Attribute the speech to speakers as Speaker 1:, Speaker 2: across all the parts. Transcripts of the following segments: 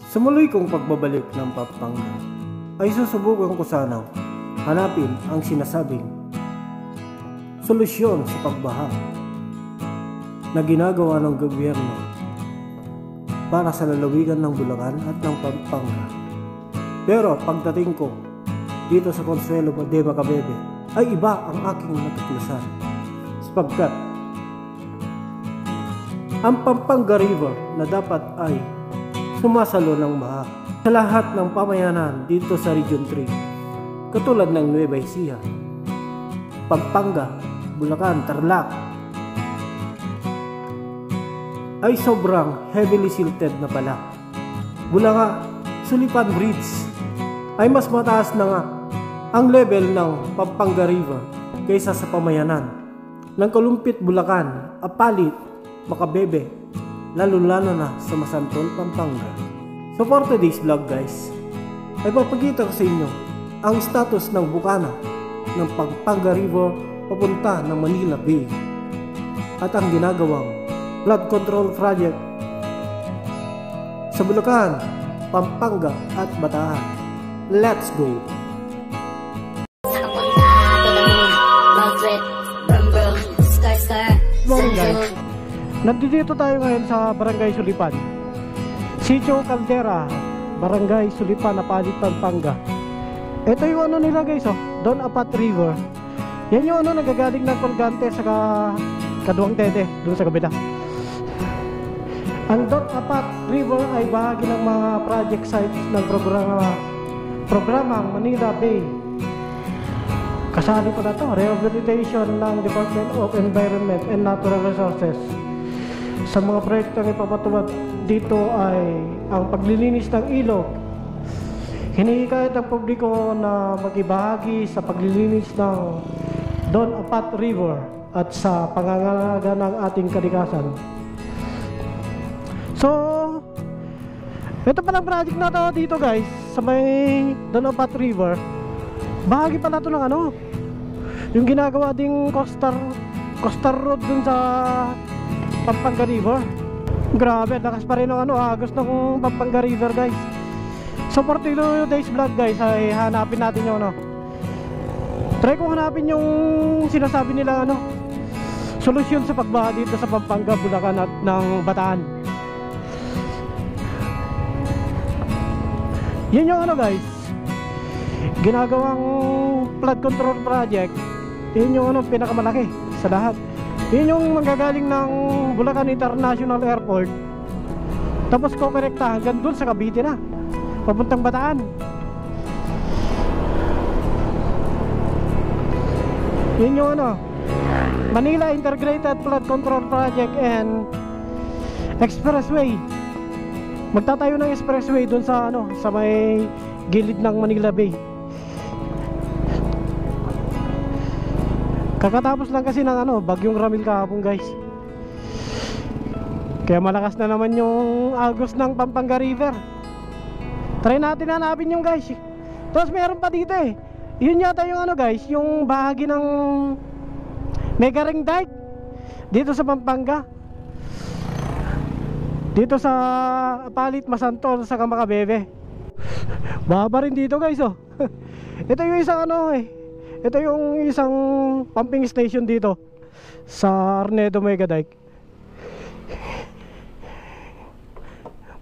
Speaker 1: Sa muli kong pagbabalik ng Pampanga, ay susubukan ko sanang hanapin ang sinasabing solusyon sa pagbaha na ginagawa ng gobyerno para sa lalawigan ng Bulacan at ng Pampanga. Pero pagdating ko dito sa Consuelo de Macabebe ay iba ang aking natuklasan, sapagkat ang Pampanga River na dapat ay sumasalo ng baha sa lahat ng pamayanan dito sa Region 3, katulad ng Nueva Ecija, Pampanga, Bulacan, Tarlac, ay sobrang heavily silted na pala. Mula nga Sulipan Bridge ay mas mataas na nga ang level ng Pampanga River kaysa sa pamayanan ng Kalumpit, Bulacan, Apalit, Macabebe, lalo-lalo na sa Masantol, Pampanga. So for today's vlog guys, ay papakita ko sa inyo ang status ng bukana ng Pampanga River papunta ng Manila Bay at ang ginagawang flood control project sa Bulacan, Pampanga at Bataan. Let's go! Morning guys, nandito tayo ngayon sa Barangay Sulipan, Sitio Caldera, Barangay Sulipan, Apalit, Pampanga. Ito yung ano nila guys, Don Apat River. Yan yung ano nagagaling ng Colgante sa Kaduang Tete, doon sa kabila. Ang Don Apat River ay bahagi ng mga project sites ng programang Manila Bay. Kasali pa na ito, rehabilitation ng Department of Environment and Natural Resources. Sa mga proyektong ipapatupad dito ay ang paglilinis ng ilog. Hinihikayat ang publiko na magibahagi sa paglilinis ng Don Apat River at sa pangangalaga ng ating kalikasan. So, ito palang project na to dito guys, sa may Don Apat River. Bahagi pala ito ng ano, yung ginagawa ding coastal road dun sa Pampanga River. Grabe, lakas pa rin ang ano, agos ng Pampanga River guys. So for today's vlog guys, ay hanapin natin yung ano, try ko hanapin yung sinasabi nila ano, solusyon sa pagbaha dito sa Pampanga, Bulacan at ng Bataan. Yun yung ano guys, ginagawang flood control project. Yun yung ano, pinakamalaki sa lahat. Yun yung manggagaling ng Bulacan International Airport, tapos kokonekta hanggang dun sa Cavite na, papuntang Bataan. Yun yung ano, Manila Integrated Flood Control Project and Expressway. Magtatayo ng expressway dun sa ano, sa may gilid ng Manila Bay. Kakatapos lang kasi ng ano, bagyong Ramil kahapon guys. Kaya malakas na naman yung agos ng Pampanga River. Try natin hanapin yung guys. Tapos meron pa dito eh. Yun yata yung ano guys, yung bahagi ng Mega Ring Dike dito sa Pampanga. Dito sa Apalit, Masantol, sa Macabebe. Baba rin dito guys oh. Ito yung isang ano eh, ito yung isang pumping station dito sa Arnedo Mega Dike.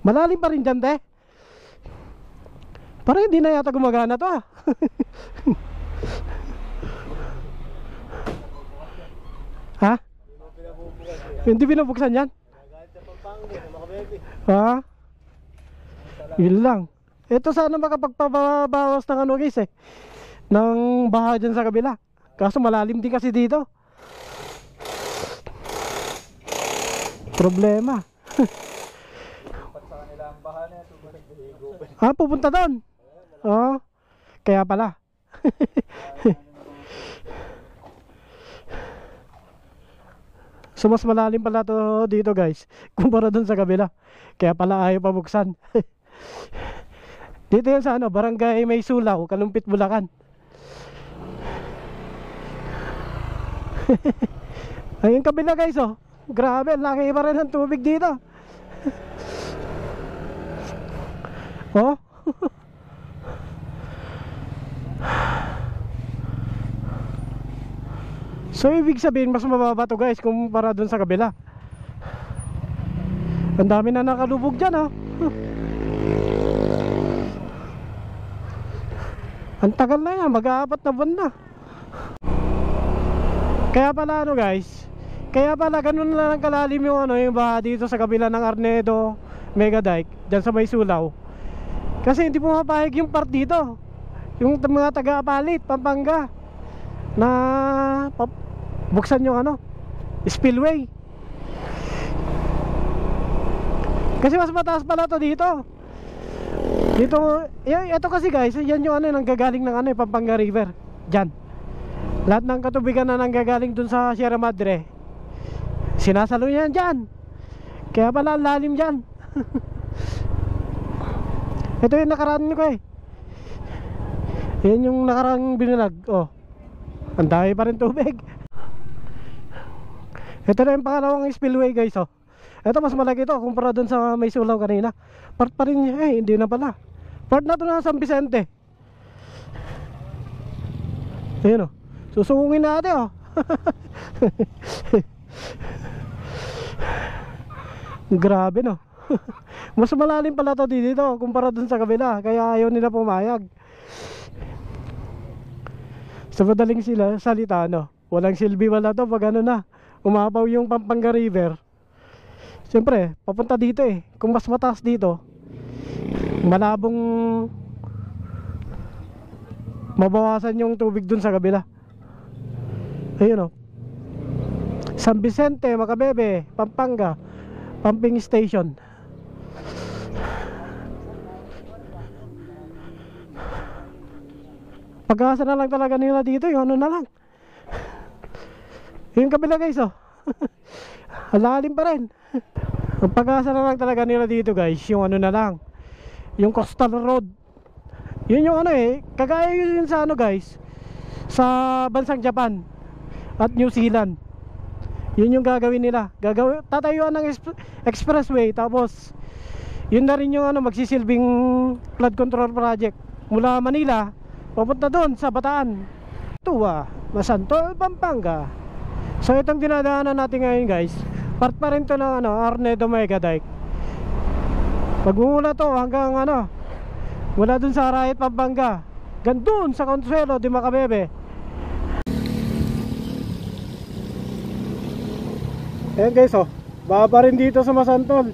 Speaker 1: Malalim pa rin dyan te. Parang hindi na yata gumagana to ah. Ha? Hindi binubuksan yan? Ha? Yun lang. Ito sana makapagpabawas ng ano guys eh, ng baha dyan sa kabila. Kaso malalim din kasi dito. Problema. Ah, pupunta doon. Oh, kaya pala. So mas malalim pala to dito guys, kumpara doon sa kabila. Kaya pala ayaw pabuksan. Dito yan sa ano, Barangay May Sulaw, Kalumpit, Bulacan. Ayun kabila guys oh. Grabe, laki pa rin ang tubig dito. Oh. So ibig sabihin mas mababa to guys kumpara dun sa kabila. Ang dami na nakalubog dyan oh. Ang tagal na yan, mag-aapat na buwan na. Kaya pala ano guys, kaya pala ganun lang kalalim yung ano, yung baha dito sa kabila ng Arnedo Mega Dike, dyan sa may Sulaw. Kasi hindi pumapayag yung part dito, yung mga taga-Apalit, Pampanga, na buksan yung ano, spillway. Kasi mas mataas pala to dito. Dito, ito kasi guys, yan yung ano, nanggagaling ng ano, Pampanga River. Dyan. Lahat ng katubigan na nanggagaling dun sa Sierra Madre, sinasalo yan dyan. Kaya pala ang lalim dyan. Ito yung nakaraan ko eh. Yan yung nakarang binilag. Oh, ang dami pa rin tubig. Ito na yung pangalawang spillway guys oh. Ito mas malaki ito kumpara dun sa may Sulaw kanina. Part pa rin niya eh, hindi na pala. Part na ito na San Vicente. Ayun oh, susungungin natin oh. Grabe no. Mas malalim pala to dito kumpara dun sa kabila, kaya ayaw nila pumayag. Sa madaling sila salita no, walang silbi wala to pag ano na umapaw yung Pampanga River. Siyempre papunta dito eh. Kung mas mataas dito, malabong mabawasan yung tubig dun sa kabila. Ayun o, San Vicente, Macabebe, Pampanga Pumping Station. Pag-asa na lang talaga nila dito, yung ano na lang, yung kabila guys oh. Alalim pa rin. Ang pag-asa na lang talaga nila dito guys, yung ano na lang, yung coastal road. Yun yung ano eh, kagaya yun sa ano guys, sa bansang Japan at New Zealand. Yun yung gagawin nila, tatayuan ng expressway, tapos yun na rin yung ano, magsisilbing flood control project mula Manila papunta doon sa Bataan, Tua, Masantol, Pampanga. So itong dinadaanan natin ngayon guys, part pa rin to ng ano, Arnedo Mega Dike. Magmumula to hanggang ano, mula dun sa Arayat, Pampanga, gandun sa Consuelo de Macabebe. Ayan guys oh, baba rin dito sa Masantol.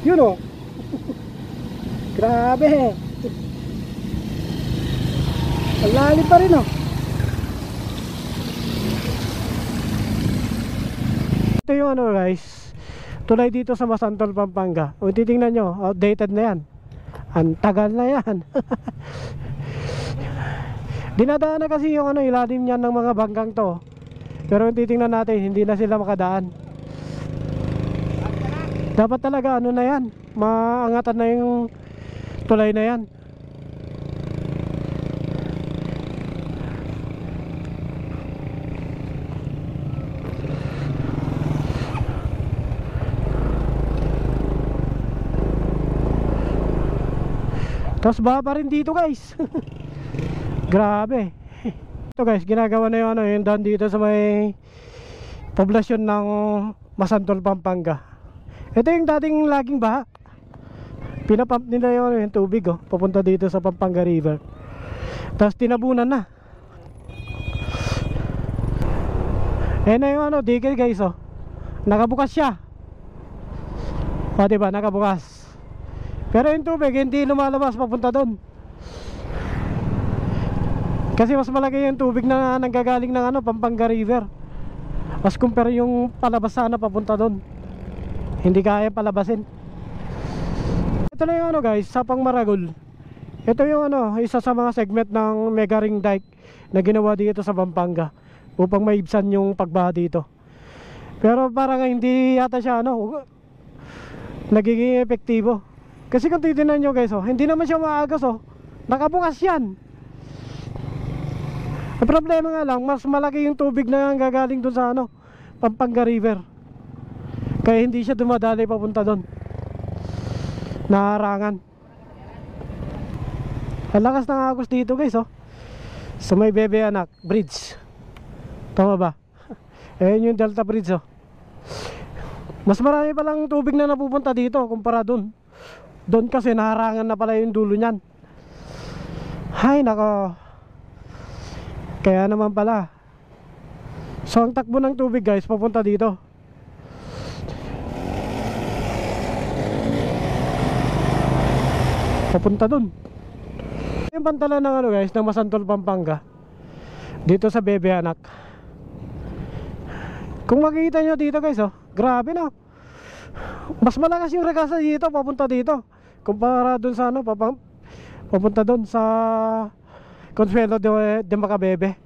Speaker 1: Yun oh. Grabe. Ang lalim pa rin oh. Ito yung ano guys, tulay dito sa Masantol, Pampanga. O titingnan nyo, outdated na yan. Ang tagal na yan. Dinadaan na kasi yung ano, ilalim niyan ng mga bangkang to. Pero titingnan natin, hindi na sila makadaan. Dapat talaga ano na yan, maangatan na yung tulay na yan. Tapos baba rin dito guys. Grabe. Ito guys, ginagawa na yung ano, yung daan dito sa may poblasyon ng Masantol, Pampanga. Ito yung dating laging baha. Pinapump nila yung tubig oh, papunta dito sa Pampanga River. Tapos tinabunan na. Ayan na yung ano, digger guys oh. Nakabukas siya. O diba, nakabukas. Pero yung tubig hindi lumalabas papunta doon. Kasi mas malaki yung tubig na nanggagaling ng ano, Pampanga River. Mas compare yung palabas sana papunta doon. Hindi kaya palabasin. Ito na yung ano guys, Sapang Maragol. Ito yung ano, isa sa mga segment ng Mega Ring Dike na ginawa dito sa Pampanga upang maibsan yung pagbaha dito. Pero parang hindi yata siya ano, nagiging epektibo. Kasi kung titignan nyo guys oh, hindi naman siya maagas oh. Nakabukas yan. Ang problema nga lang, mas malaki yung tubig na gagaling doon sa ano, Pampanga River. Kaya hindi siya dumadali papunta doon. naharangan. Ang lakas ng agos dito guys, oh. Sa may Bebe Anak Bridge. Tama ba? Ayan yung Delta Bridge, oh. Mas marami palang tubig na napupunta dito kumpara dun. Doon kasi naharangan na pala yung dulo nyan. Hay nako. Kaya naman pala. So ang takbo ng tubig guys papunta dito. Papunta dun. Yung pantalan ng ano guys, ng Masantol, Pampanga, dito sa Bebe Anak. Kung makikita nyo dito guys, oh, grabe no. Mas malakas yung regasa dito papunta dito kumpara dun sa ano, papunta dun sa Consuelo de Macabebe.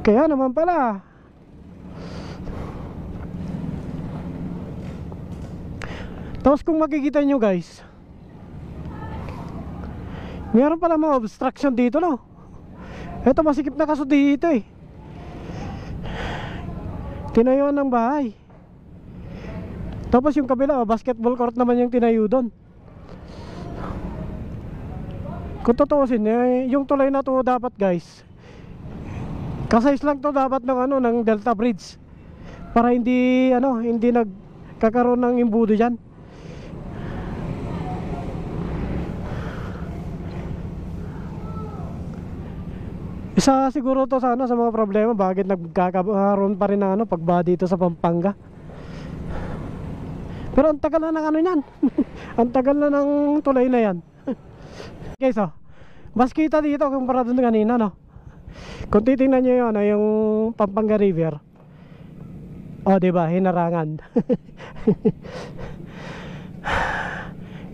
Speaker 1: Kaya naman pala. Tapos kung makikita nyo guys, meron pala mga obstruction dito no. Ito masikip na kaso dito eh. Tinayuan ng bahay. Tapos yung kabila, basketball court naman yung tinayo doon. Kung tutuusin, yung tulay na to dapat guys, kasayos lang to dapat ng ano, ng Delta Bridge. Para hindi ano, hindi nagkakaroon ng imbudo diyan. Isa siguro to sa ano, sa mga problema bakit nagkakaroon pa rin ng ano, pagba dito sa Pampanga. Pero ang tagal na ng ano yan. Ang tagal na ng tulay na yan. Okay, so mas kita dito kumpara doon kanina no. Kung titingnan nyo yun, yung Pampanga River, o diba, hinarangan.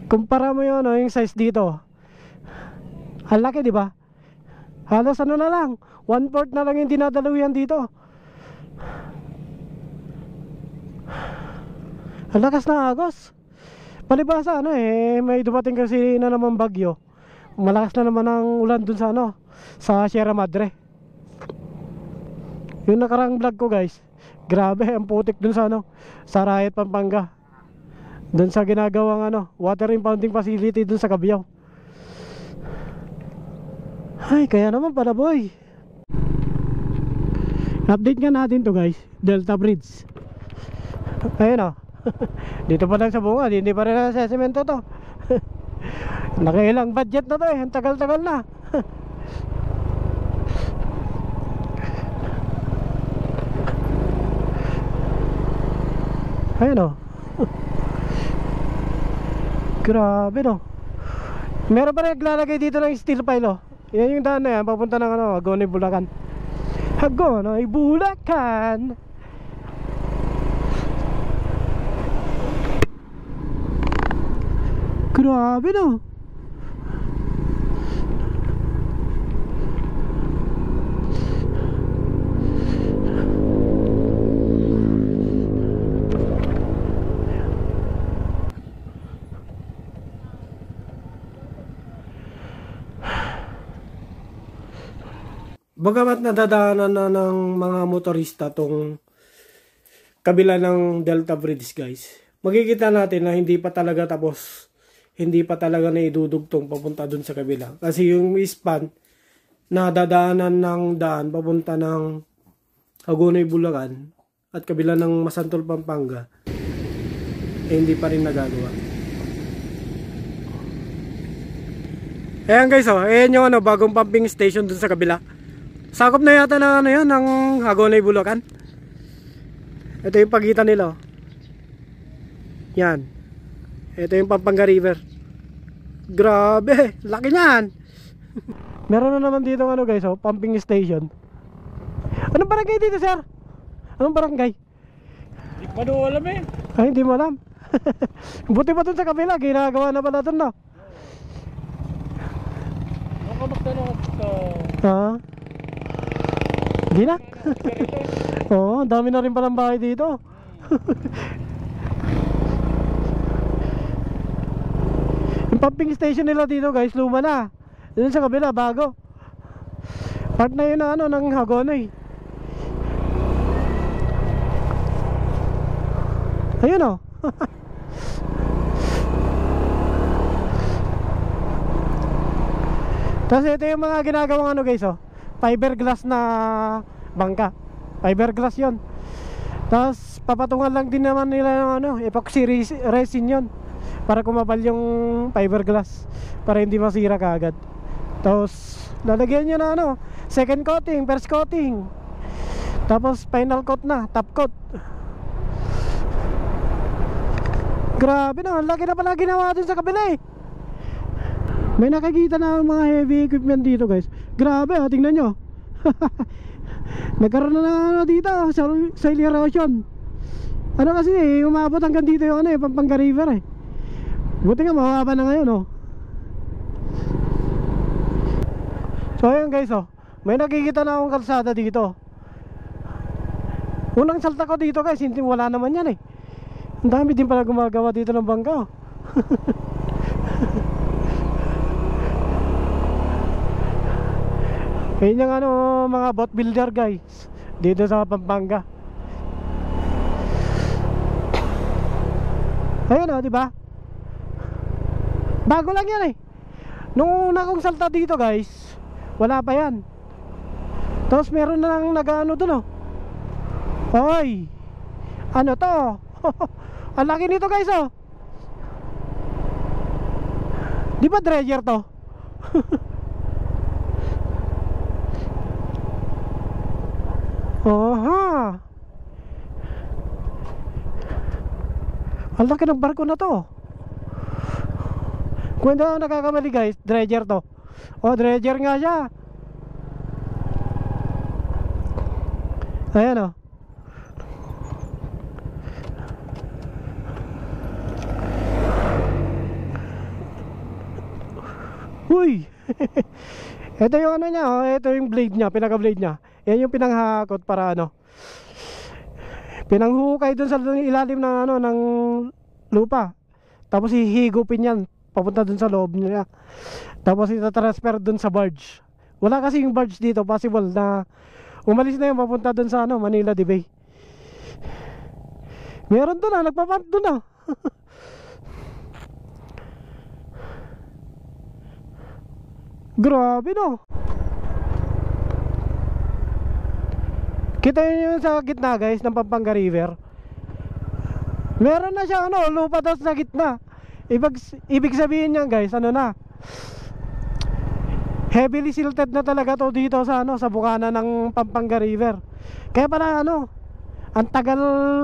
Speaker 1: Kumpara mo yun, yung size dito, ang laki diba. Halos ano na lang, 1/4 na lang yung dinadaluyan dito. Ang lakas na agos. Palibasa ano may dumating kasi na naman bagyo. Malakas na naman ang ulan dun sa ano, sa Sierra Madre. Yung nakarang vlog ko guys, grabe ang putik dun sa ano, sa Riot Pampanga. Dun sa ginagawang ano, water impounding facility dun sa Cabiao. Ay, kaya naman pala boy. Update nga natin to guys, Delta Bridge. Ayun o. Dito pa lang sa bunga, hindi pa rin nasa semento to. Nakailang budget na to eh, ang tagal-tagal na. Ayun o. Grabe no. Meron pa rin naglalagay dito ng steel pile o. Yan yung daan na yan, papunta ng ano, Hagonoy, Bulacan. Hagonoy, Bulacan. Grabe no. Bagamat nadadaanan na ng mga motorista tong kabila ng Delta Bridge guys, makikita natin na hindi pa talaga tapos, hindi pa talaga naidudugtong papunta dun sa kabila. Kasi yung span na dadaanan ng daan papunta ng Hagonoy, Bulacan at kabila ng Masantol, Pampanga, hindi pa rin nagagawa. Ayan guys, ayan yung ano, bagong pumping station dun sa kabila. Sakop na yata ng ano yan, ng Hagonoy, Bulacan. Ito yung pagitan nila. Yan. Ito yung Pampanga River. Grabe, laki niyan. Meron na naman dito ano guys, pumping station. Anong barangay dito sir? Anong barangay?
Speaker 2: Hindi pa doon alam eh.
Speaker 1: Ay, hindi mo alam. Buti pa dun sa kabila, ginagawa na pala dun no.
Speaker 2: Magtanong sa...
Speaker 1: Ha? Hindi na? Oo, dami na rin palang bahay dito. Yung pumping station nila dito guys, luma na. Doon sa kabila, bago. Part na yun na ano, ng Hagonoy. Ayun o. Tapos ito yung mga ginagawang ano guys, oh, fiberglass na bangka. Fiberglass yon. Tapos papatungan lang din naman nila ng ano, epoxy resin yon, para kumapal yung fiberglass, para hindi masira kaagad. Tapos lalagyan nyo na ano, second coating, first coating, tapos final coat na, top coat. Grabe na, ang laki na pala ginawa dun sa kabila eh. May nakikita na mga heavy equipment dito guys. Grabe oh, tingnan nyo. Nagkaroon na ng ano dito, soil erosion. Ano kasi eh, umabot hanggang dito yung ano eh, Pampanga River eh. Buti nga mababa na ngayon oh. So ayun guys oh, may nakikita na akong kalsada dito. Unang salta ko dito guys, hindi, wala naman yan eh. Ang dami din pala gumagawa dito ng bangka oh. Ayun yung ano, mga boat builder guys dito sa Pampanga. Ayun oh, di ba? Bago lang yan eh. Nung una kong salta dito guys, wala pa yan. Tapos meron na lang nag-ano dun oh. Hoy, ano to? Ang laki nito guys oh. Di ba dredger to? Oha. Ang laki ng barko na to. Kung hindi ako nakakamali guys, dredger to. Oh, dredger nga siya. Ayan oh. Uy. Ito yung ano niya oh, ito yung blade niya, pinaka blade niya. Yan yung pinanghakot para ano, pinanghukay dun sa ilalim ng ano, ng lupa. Tapos hihigupin yan papunta dun sa loob niya. Tapos itatransfer dun sa barge. Wala kasi yung barge dito, possible na umalis na yun papunta dun sa ano, Manila de Bay. Meron dun ah, nagpapump dun ah. Grabe no. Kita nyo yun sa gitna guys ng Pampanga River. Meron na siya ano, lupa daw sa gitna. Ibig sabihin niyan guys, ano na, heavily silted na talaga to dito sa ano, sa bukana ng Pampanga River. Kaya pala ano, ang tagal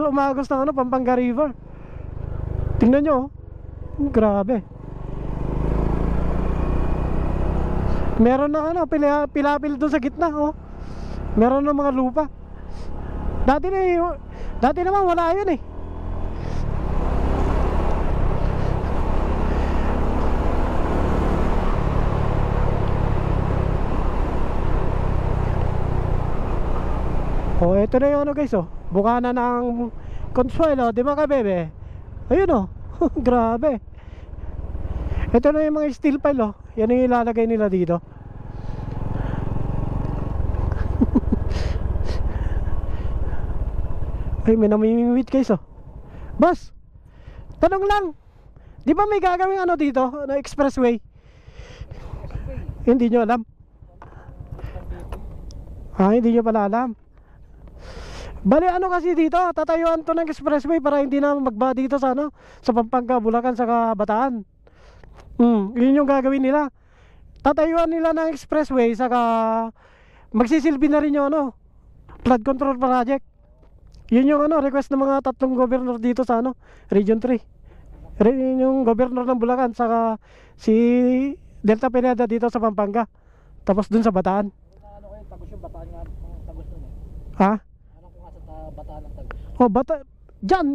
Speaker 1: umagos ng ano, Pampanga River. Tingnan nyo oh. Grabe. Meron na ano, pilapil doon sa gitna oh. Meron na mga lupa. Dati naman wala yun eh. Oh, ito na yung ano guys oh, bukana ng Consuelo, di ba ka bebe? Ayun oh. Grabe. Ito na yung mga steel pile oh. Yan yung ilalagay nila dito. Ay, may namimimit guys oh. Boss, tanong lang, di ba may gagawin ano dito na expressway? Hindi nyo alam? Ah, hindi nyo pala alam. Bali ano kasi dito, tatayuan to ng expressway para hindi na magba dito sa ano, sa Pampanga, Bulacan, sa Bataan. Yun yung gagawin nila. Tatayuan nila ng expressway, saka magsisilbi na rin yung ano, flood control project. Yun yung ano, request ng mga tatlong governor dito sa ano, Region 3. Yun yung governor ng Bulacan, saka si Delta Pineda dito sa Pampanga. Tapos dun sa Bataan.
Speaker 2: Ano kayo, tagos yung Bataan nga, tagos nun eh.
Speaker 1: Ha?
Speaker 2: Ano kung nga sa Bataan ng tagos?
Speaker 1: Oh, dyan.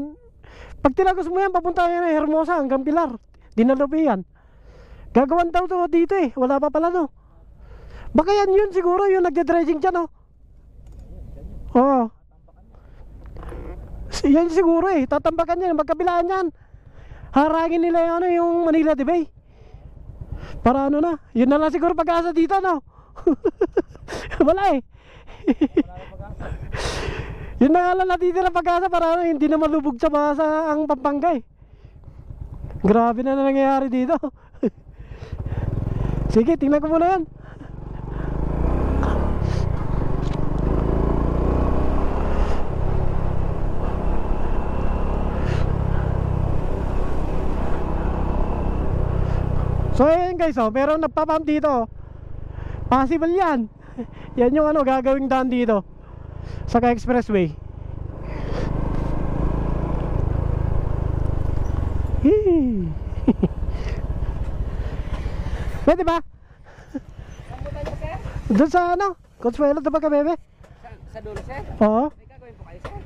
Speaker 1: Pag tinagos mo yan, papunta yan na Hermosa hanggang Pilar. Dinalupi yan. Gagawan daw to dito eh. Wala pa pala no. Baka yan yun siguro, yung nagde-dredging dyan oh. Oo. Yan siguro eh. Tatambakan yan, magkabilaan yan. Harangin nila yung, ano, yung Manila de Bay. Para ano na, yun na lang siguro pag-asa dito no. Wala eh. Yun na nga lang natitira pag-asa para hindi na malubog sa basa ang Pampanga eh. Grabe na nangyayari dito. Sige, tingnan ko muna yan. So ayan guys, oh, meron nagpapump dito. Possible yan. Yan yung ano gagawing daan dito sa expressway. Pwede ba? Doon sa ano? Consuelo na ba ka, bebe?
Speaker 2: Sa dulo, sir?
Speaker 1: Oo.
Speaker 2: May gagawin po kayo, sir?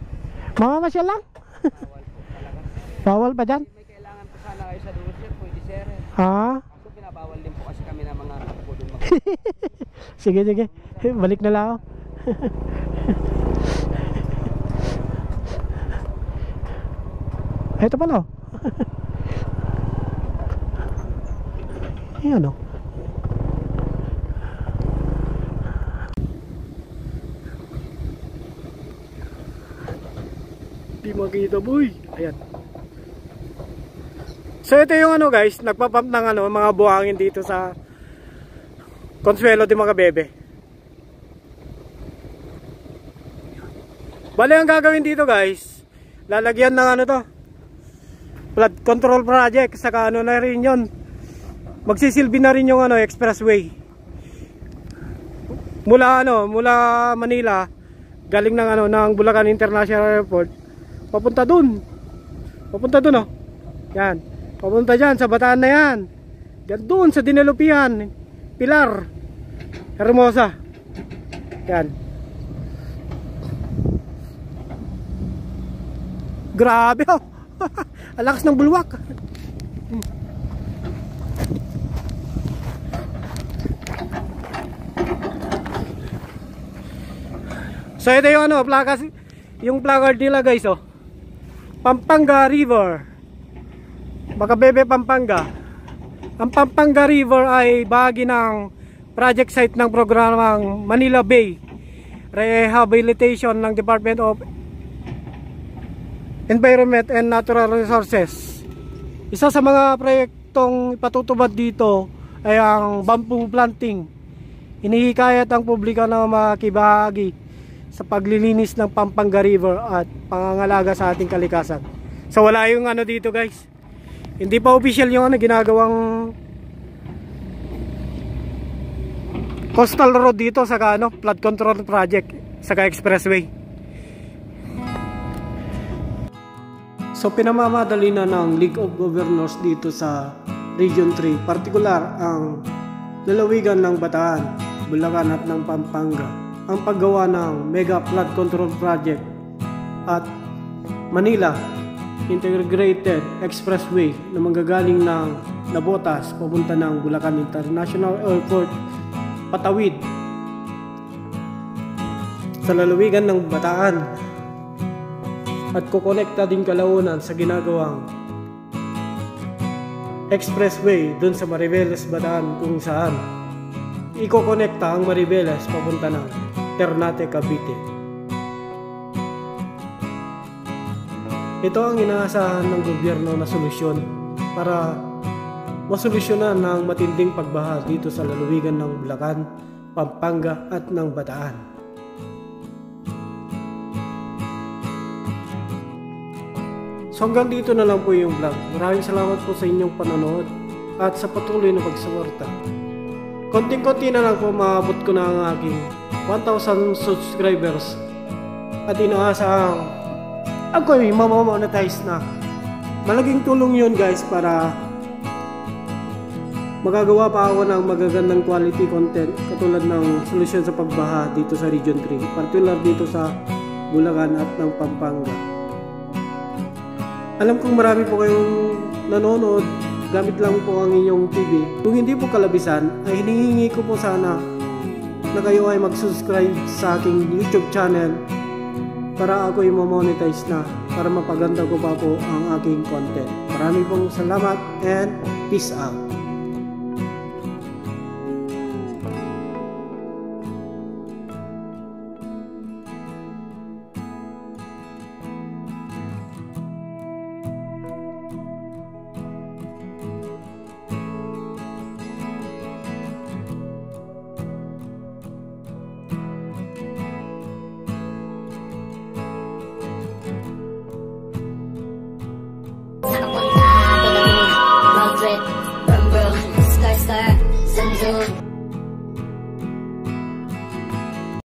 Speaker 1: Mamamasyal lang?
Speaker 2: Bawal po talaga.
Speaker 1: Bawal ba dyan?
Speaker 2: May kailangan po sana kayo sa dulo, sir. Pwede, sir.
Speaker 1: Ha?
Speaker 2: Kaso pinabawal din po kasi kami ng mga kapko doon
Speaker 1: Sige, sige. Balik na lang ako. Ito pala oh. Ayan oh. Di makita boy. Ayan. So ito yung ano guys, nagpapump ng ano, mga buhangin dito sa Consuelo de Macabebe. Bale ang gagawin dito guys, lalagyan ng ano to, flood control project, saka ano na rin yun, magsisilbi na rin yung ano, expressway mula ano, mula Manila galing ng ano, ng Bulacan International Airport papunta dun oh, yan, papunta dyan sa Bataan na yan, yan dun sa Dinalupihan, Pilar, Hermosa, yan. Grabe oh. Ang lakas ng bulwak. So ito yung ano, plakas, yung placard nila guys oh. Pampanga River. Macabebe, Pampanga. Ang Pampanga River ay bahagi ng project site ng programang Manila Bay Rehabilitation ng Department of Environment and Natural Resources. Isa sa mga proyektong ipatutupad dito ay ang bamboo planting. Hinihikayat ang publiko na makibahagi sa paglilinis ng Pampanga River at pangangalaga sa ating kalikasan. So wala yung ano dito guys. Hindi pa official yung ano ginagawang coastal road dito sa ano, flood control project sa expressway. So pinamamadali na ng League of Governors dito sa Region 3, partikular ang lalawigan ng Bataan, Bulacan at ng Pampanga, ang paggawa ng Mega Flood Control Project at Manila Integrated Expressway na manggagaling ng Nabotas papunta ng Bulacan International Airport patawid sa lalawigan ng Bataan at kukonekta din kalaunan sa ginagawang expressway dun sa Mariveles, Bataan, kung saan ikokonekta ang Mariveles papunta ng Ternate, Cavite. Ito ang inaasahan ng gobyerno na solusyon para masolusyonan ng matinding pagbaha dito sa lalawigan ng Bulacan, Pampanga at ng Bataan. So hanggang dito na lang po yung vlog. Maraming salamat po sa inyong panonood at sa patuloy na pagsuporta. Konting-konti na lang po maabot ko na ang aking 1,000 subscribers at inaasahang ako'y mamamonetize na. Malaking tulong yun guys para magagawa pa ako ng magagandang quality content katulad ng solusyon sa pagbaha dito sa Region 3, particular dito sa Bulacan at ng Pampanga. Alam kong marami po kayong nanonood gamit lang po ang inyong TV. Kung hindi po kalabisan, ay hinihingi ko po sana na kayo ay mag-subscribe sa aking YouTube channel para ako ay mamonetize na, para mapaganda ko pa po ang aking content. Maraming pong salamat and peace out.